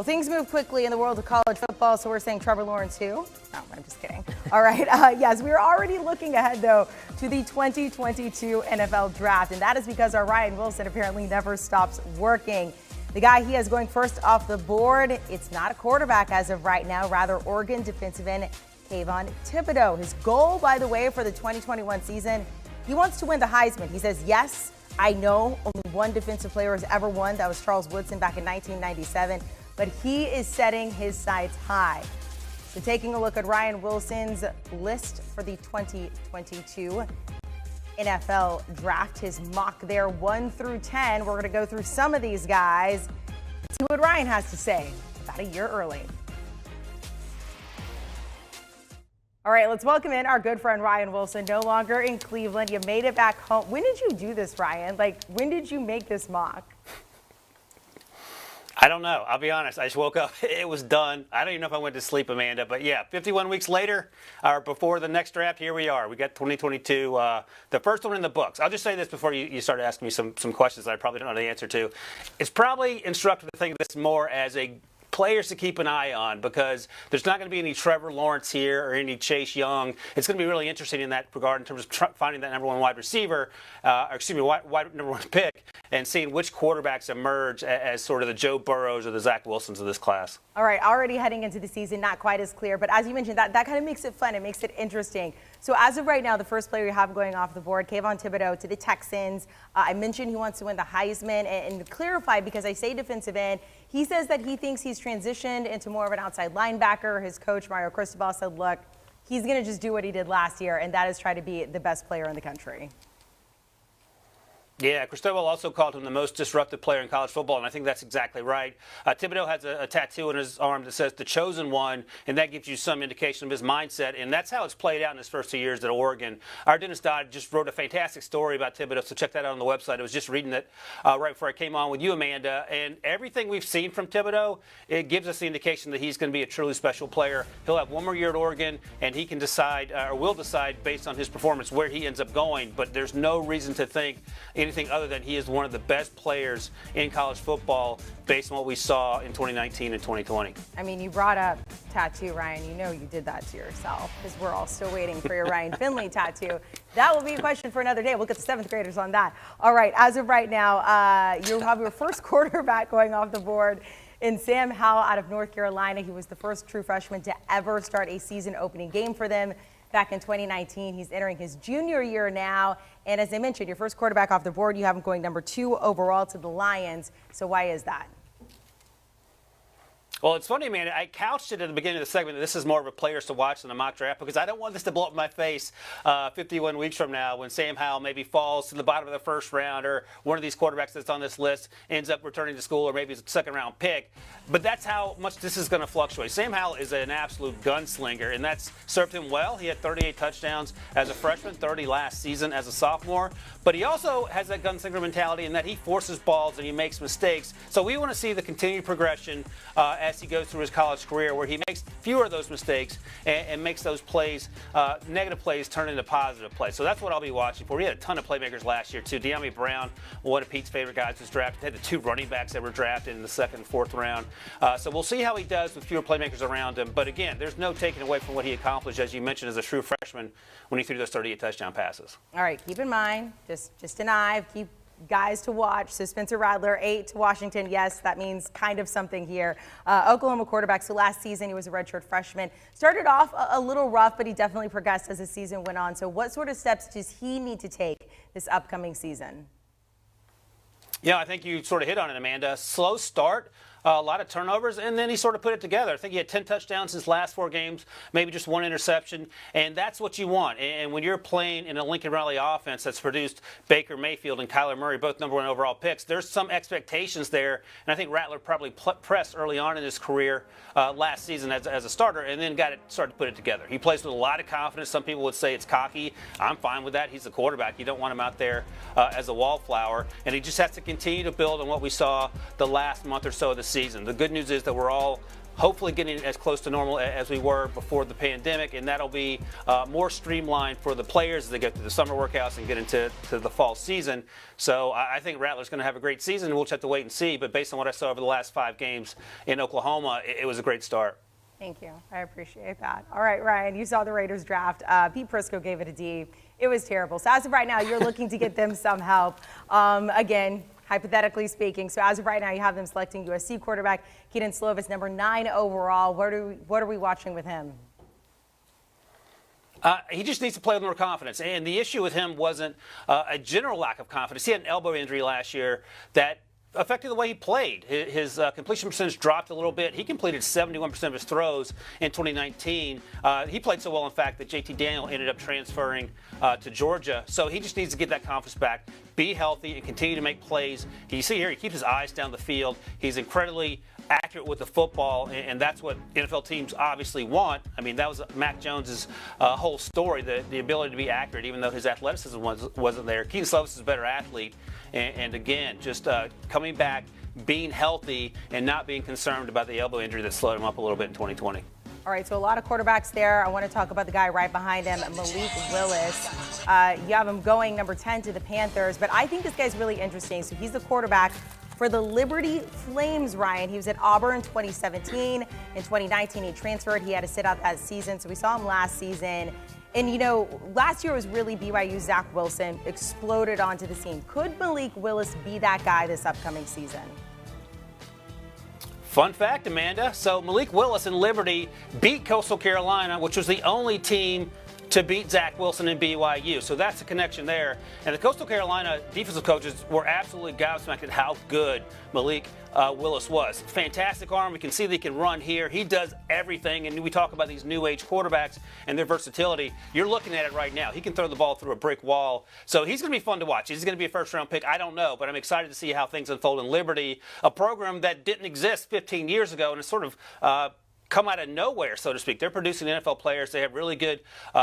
Well, things move quickly in the world of college football, so we're saying Trevor Lawrence who? No, I'm just kidding. All right, yes, we're already looking ahead, though, to the 2022 NFL Draft, and that is because our Ryan Wilson apparently never stops working. The guy he has going first off the board, it's not a quarterback as of right now, rather Oregon defensive end Kayvon Thibodeaux. His goal, by the way, for the 2021 season, he wants to win the Heisman. He says, yes, I know only one defensive player has ever won. That was Charles Woodson back in 1997. But he is setting his sights high. So taking a look at Ryan Wilson's list for the 2022 NFL Draft, his mock there 1 through 10. We're going to go through some of these guys and see what Ryan has to say about a year early. All right, let's welcome in our good friend Ryan Wilson, no longer in Cleveland. You made it back home. When did you do this, Ryan? When did you make this mock? I don't know. I'll be honest. I just woke up. It was done. I don't even know if I went to sleep, Amanda. But yeah, 51 weeks later, or before the next draft, here we are. We got 2022, the first one in the books. I'll just say this before you start asking me some questions that I probably don't know the answer to. It's probably instructive to think of this more as a players to keep an eye on, because there's not going to be any Trevor Lawrence here or any Chase Young. It's going to be really interesting in that regard in terms of finding that number one wide receiver, wide number one pick, and seeing which quarterbacks emerge as sort of the Joe Burrows or the Zach Wilsons of this class. All right, already heading into the season, not quite as clear, but as you mentioned, that kind of makes it fun. It makes it interesting. So as of right now, the first player you have going off the board, Kayvon Thibodeaux to the Texans. I mentioned he wants to win the Heisman, and to clarify, because I say defensive end, he says that he thinks he's transitioned into more of an outside linebacker. His coach, Mario Cristobal, said, look, he's going to just do what he did last year, and that is try to be the best player in the country. Yeah, Cristobal also called him the most disruptive player in college football, and I think that's exactly right. Thibodeaux has a tattoo on his arm that says the chosen one, and that gives you some indication of his mindset, and that's how it's played out in his first 2 years at Oregon. Our Dennis Dodd just wrote a fantastic story about Thibodeaux, so check that out on the website. I was just reading it right before I came on with you, Amanda, and everything we've seen from Thibodeaux, it gives us the indication that he's going to be a truly special player. He'll have one more year at Oregon, and he can decide, or will decide, based on his performance, where he ends up going, but there's no reason to think anything other than he is one of the best players in college football based on what we saw in 2019 and 2020. I mean, you brought up tattoo, Ryan. You know you did that to yourself, because we're all still waiting for your Ryan Finley tattoo. That will be a question for another day. We'll get the 7th graders on that. All right, as of right now, you have your first quarterback going off the board in Sam Howell out of North Carolina. He was the first true freshman to ever start a season opening game for them back in 2019. He's entering his junior year now. And as I mentioned, your first quarterback off the board, you have him going number 2 overall to the Lions. So why is that? Well, it's funny, man. I couched it at the beginning of the segment that this is more of a players to watch than a mock draft, because I don't want this to blow up in my face 51 weeks from now when Sam Howell maybe falls to the bottom of the first round, or one of these quarterbacks that's on this list ends up returning to school, or maybe it's a second-round pick. But that's how much this is going to fluctuate. Sam Howell is an absolute gunslinger, and that's served him well. He had 38 touchdowns as a freshman, 30 last season as a sophomore. But he also has that gunslinger mentality in that he forces balls and he makes mistakes. So we want to see the continued progression as he goes through his college career, where he makes fewer of those mistakes and makes those plays, negative plays, turn into positive plays. So that's what I'll be watching for. We had a ton of playmakers last year, too. De'Ami Brown, one of Pete's favorite guys, was drafted. Had the 2 running backs that were drafted in the 2nd and 4th round. So we'll see how he does with fewer playmakers around him. But again, there's no taking away from what he accomplished, as you mentioned, as a true freshman when he threw those 38 touchdown passes. All right, keep in mind, just an eye, keep guys to watch. So Spencer Rattler, 8 to Washington. Yes, that means kind of something here. Oklahoma quarterback. So last season he was a redshirt freshman. Started off a little rough, but he definitely progressed as the season went on. So what sort of steps does he need to take this upcoming season? Yeah, I think you sort of hit on it, Amanda. Slow start. A lot of turnovers, and then he sort of put it together. I think he had 10 touchdowns his last 4 games, maybe just 1 interception, and that's what you want. And when you're playing in a Lincoln Riley offense that's produced Baker Mayfield and Kyler Murray, both number 1 overall picks, there's some expectations there, and I think Rattler probably pressed early on in his career last season as a starter, and then started to put it together. He plays with a lot of confidence. Some people would say it's cocky. I'm fine with that. He's a quarterback. You don't want him out there as a wallflower, and he just has to continue to build on what we saw the last month or so of the season. The good news is that we're all hopefully getting as close to normal as we were before the pandemic, and that'll be more streamlined for the players as they go through the summer workouts and get into the fall season. So I think Rattler's going to have a great season. We'll just have to wait and see. But based on what I saw over the last 5 games in Oklahoma, it was a great start. Thank you. I appreciate that. All right, Ryan, you saw the Raiders draft. Pete Prisco gave it a D. It was terrible. So as of right now, you're looking to get them some help. Again, hypothetically speaking. So as of right now, you have them selecting USC quarterback Kedon Slovis, number 9 overall. What are we watching with him? He just needs to play with more confidence. And the issue with him wasn't a general lack of confidence. He had an elbow injury last year that affected the way he played. His completion percentage dropped a little bit. He completed 71% of his throws in 2019. He played so well, in fact, that JT Daniel ended up transferring to Georgia. So he just needs to get that confidence back, be healthy, and continue to make plays. You see here, he keeps his eyes down the field. He's incredibly accurate with the football, and that's what NFL teams obviously want. I mean, that was Mac Jones's whole story, the ability to be accurate, even though his athleticism wasn't there. Kedon Slovis is a better athlete. And again, just coming back, being healthy, and not being concerned about the elbow injury that slowed him up a little bit in 2020. All right, so a lot of quarterbacks there. I want to talk about the guy right behind him, Malik Willis. You have him going number 10 to the Panthers, but I think this guy's really interesting. So he's the quarterback for the Liberty Flames, Ryan. He was at Auburn in 2017. In 2019, he transferred. He had to sit out that season, so we saw him last season. And, you know, last year was really BYU. Zach Wilson exploded onto the scene. Could Malik Willis be that guy this upcoming season? Fun fact, Amanda. So Malik Willis and Liberty beat Coastal Carolina, which was the only team to beat Zach Wilson and BYU. So that's the connection there. And the Coastal Carolina defensive coaches were absolutely gobsmacked at how good Malik Willis was. Fantastic arm. We can see that he can run here. He does everything. And we talk about these new age quarterbacks and their versatility. You're looking at it right now. He can throw the ball through a brick wall. So he's going to be fun to watch. He's going to be a first-round pick. I don't know, but I'm excited to see how things unfold in Liberty, a program that didn't exist 15 years ago and is sort of come out of nowhere, so to speak. They're producing NFL players. They have really good.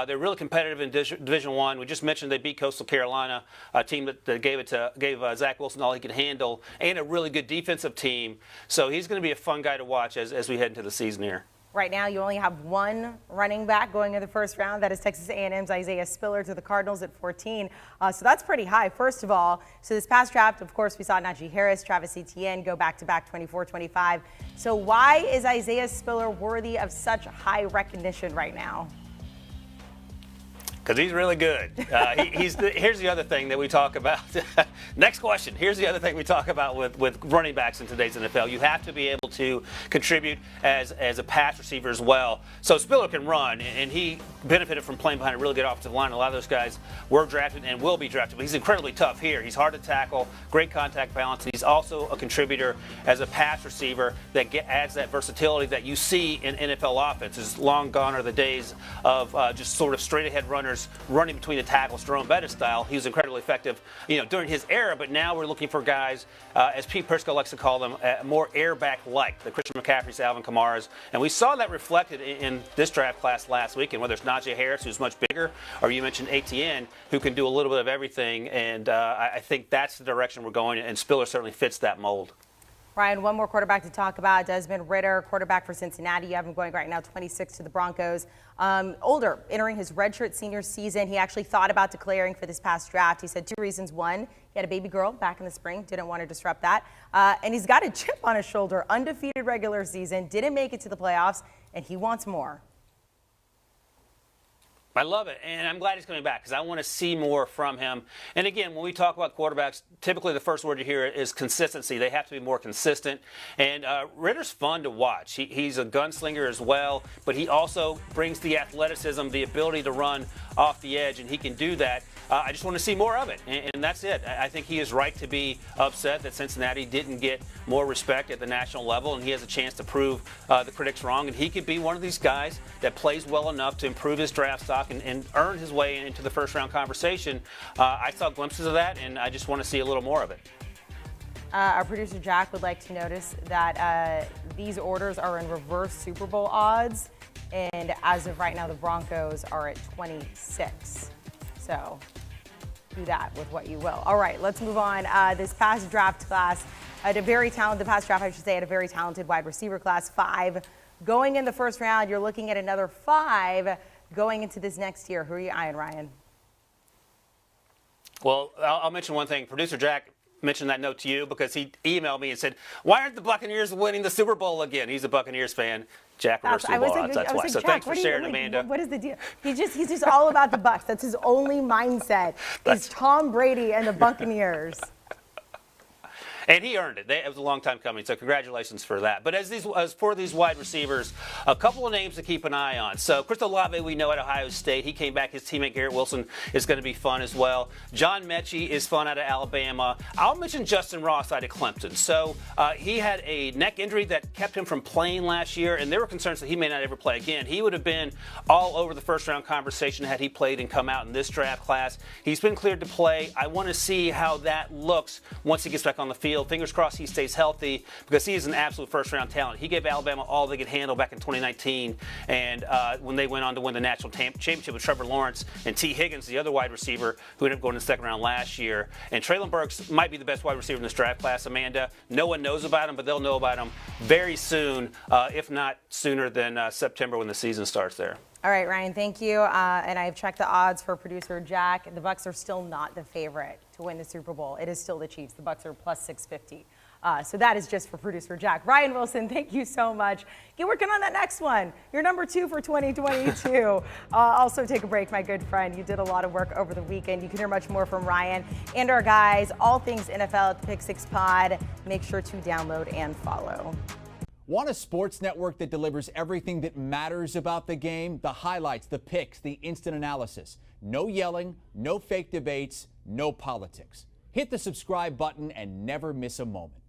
They're really competitive in Division One. We just mentioned they beat Coastal Carolina, a team that gave Zach Wilson all he could handle, and a really good defensive team. So he's going to be a fun guy to watch as we head into the season here. Right now, you only have one running back going in the first round. That is Texas A&M's Isaiah Spiller to the Cardinals at 14. So that's pretty high, first of all. So this past draft, of course, we saw Najee Harris, Travis Etienne go back-to-back 24-25. So why is Isaiah Spiller worthy of such high recognition right now? Because he's really good. Here's the other thing that we talk about. Next question. Here's the other thing we talk about with running backs in today's NFL. You have to be able to contribute as a pass receiver as well. So Spiller can run, and he benefited from playing behind a really good offensive line. A lot of those guys were drafted and will be drafted, but he's incredibly tough here. He's hard to tackle, great contact balance. He's also a contributor as a pass receiver that adds that versatility that you see in NFL offenses. Long gone are the days of just sort of straight-ahead runners running between the tackles, Jerome Bettis style. He was incredibly effective, during his era. But now we're looking for guys, as Pete Prisco likes to call them, more airback-like, the Christian McCaffreys, Alvin Kamara's. And we saw that reflected in this draft class last weekend, whether it's Najee Harris, who's much bigger, or you mentioned Etienne, who can do a little bit of everything. And I think that's the direction we're going, and Spiller certainly fits that mold. Ryan, one more quarterback to talk about, Desmond Ridder, quarterback for Cincinnati. You have him going right now 26 to the Broncos. Older, entering his redshirt senior season. He actually thought about declaring for this past draft. He said 2 reasons. One, he had a baby girl back in the spring, didn't want to disrupt that. And he's got a chip on his shoulder, undefeated regular season, didn't make it to the playoffs, and he wants more. I love it, and I'm glad he's coming back because I want to see more from him. And again, when we talk about quarterbacks, typically the first word you hear is consistency. They have to be more consistent. And Ritter's fun to watch. He's a gunslinger as well, but he also brings the athleticism, the ability to run off the edge, and he can do that. I just want to see more of it, and that's it. I think he is right to be upset that Cincinnati didn't get more respect at the national level, and he has a chance to prove the critics wrong. And he could be one of these guys that plays well enough to improve his draft stock and earn his way into the first-round conversation. I saw glimpses of that, and I just want to see a little more of it. Our producer Jack would like to notice that these orders are in reverse Super Bowl odds, and as of right now, the Broncos are at 26. So do that with what you will. All right, let's move on. This past draft class, had a very talented past draft, I should say, had a very talented wide receiver class, 5 going in the first round. You're looking at another 5 going into this next year. Who are you eyeing, Ryan? Well, I'll mention one thing. Producer Jack mentioned that note to you because he emailed me and said, "Why aren't the Buccaneers winning the Super Bowl again?" He's a Buccaneers fan. Jack reverse Super Bowl odds. That's why. So thanks for sharing, Amanda. What is the deal? He's just all about the Bucs. That's his only mindset. Is Tom Brady and the Buccaneers. And he earned it. It was a long time coming, so congratulations for that. But as for these wide receivers, a couple of names to keep an eye on. So Chris Olave, we know at Ohio State. He came back. His teammate Garrett Wilson is going to be fun as well. John Mechie is fun out of Alabama. I'll mention Justin Ross out of Clemson. So he had a neck injury that kept him from playing last year, and there were concerns that he may not ever play again. He would have been all over the first-round conversation had he played and come out in this draft class. He's been cleared to play. I want to see how that looks once he gets back on the field. Fingers crossed he stays healthy because he is an absolute first-round talent. He gave Alabama all they could handle back in 2019, and when they went on to win the national championship with Trevor Lawrence and T. Higgins, the other wide receiver, who ended up going in the second round last year. And Treylon Burks might be the best wide receiver in this draft class, Amanda. No one knows about him, but they'll know about him very soon, if not sooner than September when the season starts there. All right, Ryan, thank you. And I've checked the odds for producer Jack. The Bucs are still not the favorite to win the Super Bowl. It is still the Chiefs. The Bucs are plus 650. So that is just for producer Jack. Ryan Wilson, thank you so much. Get working on that next one. You're number 2 for 2022. Also take a break, my good friend. You did a lot of work over the weekend. You can hear much more from Ryan and our guys. All things NFL at the Pick 6 Pod. Make sure to download and follow. Want a sports network that delivers everything that matters about the game? The highlights, the picks, the instant analysis. No yelling, no fake debates, no politics. Hit the subscribe button and never miss a moment.